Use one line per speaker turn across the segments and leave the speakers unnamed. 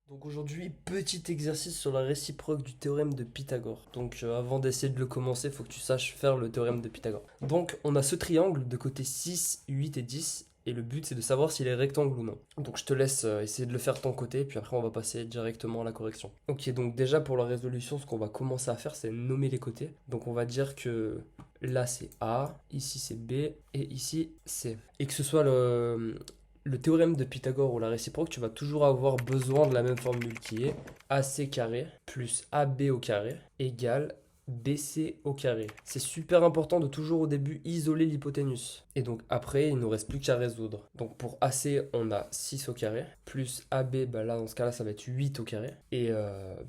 Donc aujourd'hui, petit exercice sur la réciproque du théorème de Pythagore. Donc avant d'essayer de le commencer, il faut que tu saches faire le théorème de Pythagore. Donc on a ce triangle de côté 6, 8 et 10, et le but c'est de savoir s'il est rectangle ou non. Donc je te laisse essayer de le faire de ton côté, puis après on va passer directement à la correction. Ok, donc déjà pour la résolution, ce qu'on va commencer à faire, c'est nommer les côtés. Donc on va dire que là c'est A, ici c'est B, et ici c'est. Et que ce soit le théorème de Pythagore ou la réciproque, tu vas toujours avoir besoin de la même formule qui est AC carré plus AB au carré égale BC au carré. C'est super important de toujours au début isoler l'hypoténuse. Et donc après, il ne nous reste plus qu'à résoudre. Donc pour AC, on a 6 au carré, plus AB, bah là dans ce cas-là, ça va être 8 au carré, et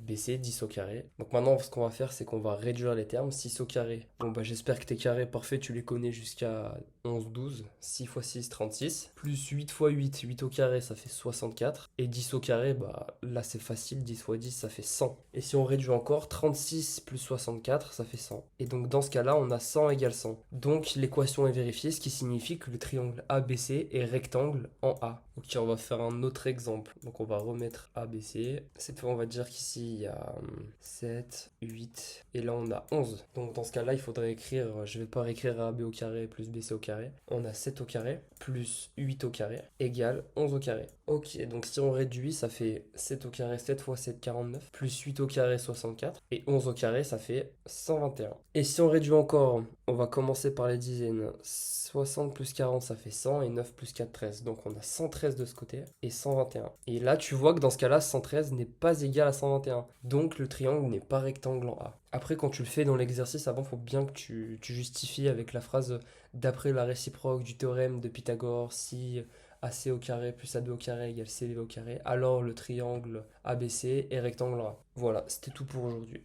BC, 10 au carré. Donc maintenant, ce qu'on va faire, c'est qu'on va réduire les termes. 6 au carré, bon bah j'espère que tes carrés parfaits, tu les connais jusqu'à 11, 12. 6 fois 6, 36. Plus 8 fois 8, 8 au carré, ça fait 64. Et 10 au carré, bah là c'est facile, 10 fois 10, ça fait 100. Et si on réduit encore, 36 plus 64, ça fait 100. Et donc dans ce cas-là, on a 100 égale 100. Donc l'équation est vérifiée, ce qui signifie que le triangle ABC est rectangle en A. Ok, on va faire un autre exemple. Donc on va remettre ABC. Cette fois, on va dire qu'ici, il y a 7, 8, et là on a 11. Donc dans ce cas-là, il faudrait écrire, je vais pas réécrire AB au carré plus BC au carré. On a 7 au carré plus 8 au carré égale 11 au carré. Ok, donc si on réduit, ça fait 7 au carré, 7 fois 7, 49, plus 8 au carré, 64, et 11 au carré, ça fait 121. Et si on réduit encore, on va commencer par les dizaines. 60 plus 40, ça fait 100, et 9 plus 4, 13. Donc on a 113 de ce côté, et 121. Et là, tu vois que dans ce cas-là, 113 n'est pas égal à 121. Donc le triangle n'est pas rectangle en A. Après, quand tu le fais dans l'exercice, avant, il faut bien que tu justifies avec la phrase d'après la réciproque du théorème de Pythagore, si AC au carré plus AB au carré égale CB au carré, alors le triangle ABC est rectangle en A. Voilà, c'était tout pour aujourd'hui.